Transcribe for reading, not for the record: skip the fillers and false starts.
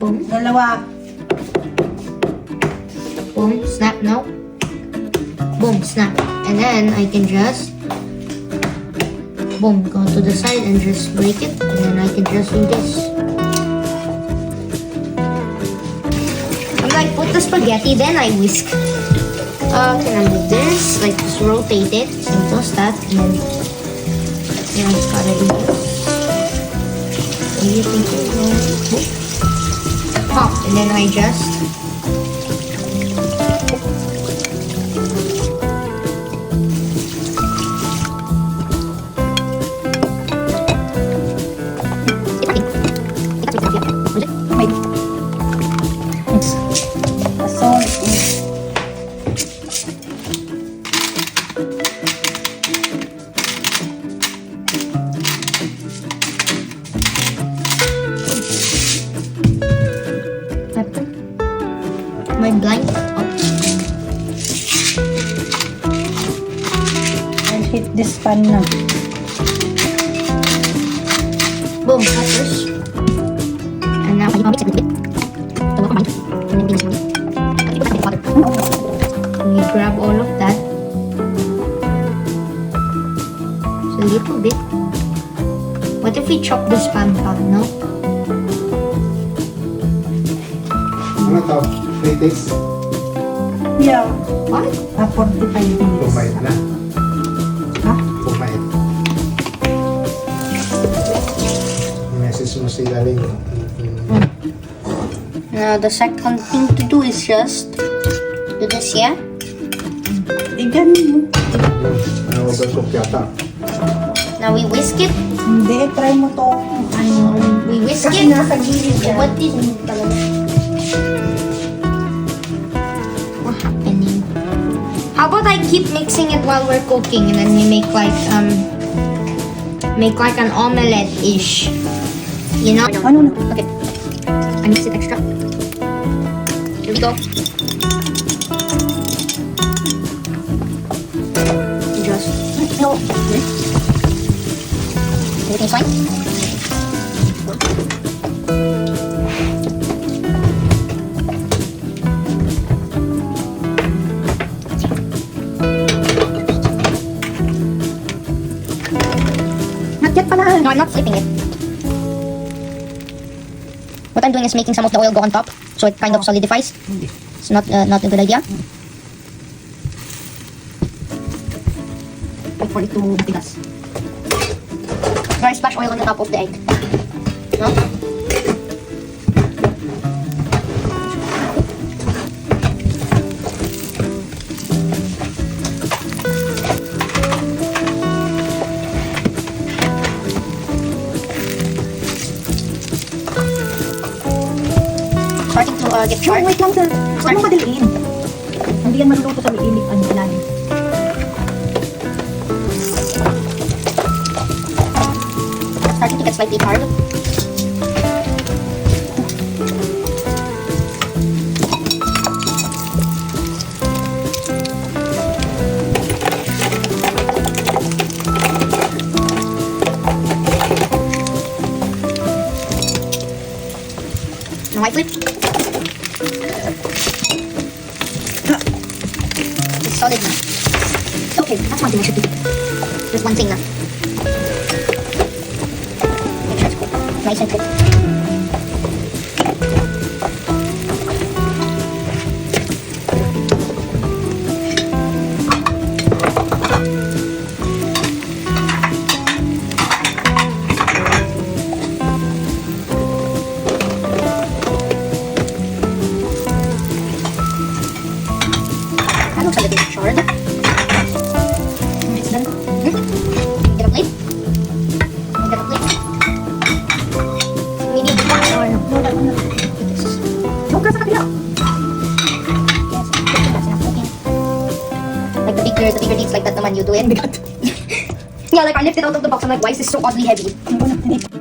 Boom. Dalawa. Boom. Snap. No. Boom. Snap. And then I can just boom. Go to the side and just break it. And then I can just do this. And I put the spaghetti. Then I whisk. Can I do this? Like just rotate it. So toast that. And then yeah, it's gotta do this. You think it will pop, and then I just my blank. I'll hit this pan na. Boom, peppers. And now I mix it a little bit. So combine. And then mix it. Water. And we grab all of that. So a little bit. What if we chop this pan down, no? Ano to? Critics? Yeah. What? 45 minutes. Pumait na. Ha? Pumait. Message mo si Galing. Now the second thing to do is just do this, yeah? Ganun mo. Overcook yata. Now we whisk it. Hindi, try mo tong ano. We whisk Kasi it. nasa gilid yan. What is what happening? How about I keep mixing it while we're cooking, and then we make like an omelette-ish. You know? Ano? Okay. I mix it extra. Here we go. Just No. everything's fine. Not yet pala. No, I'm not flipping it. What I'm doing is making some of the oil go on top, so it kind of solidifies. It's not a good idea. Wait for it to matigas. So I splash oil on the top of the egg. No? Starting to get Sure, charred. wait lang sir. Huwag mo madaliin. Hindi yan maluluto sa init. Ano, ilalim. Starting to get slightly charred. Now I flip. It's solid now. Okay, that's one thing I should do. There's one thing now. Make sure it's cooked. Nice and cooked. That looks a little charred. It's done. Get a plate. Get a plate. We need one or no. No, that one. This is Huwag ka sa kabila. yes, that's enough cooking. Like the bigger deeds like that naman you do it. Yeah, like I lifted out of the box. I'm like, why is this so oddly heavy? Hindi.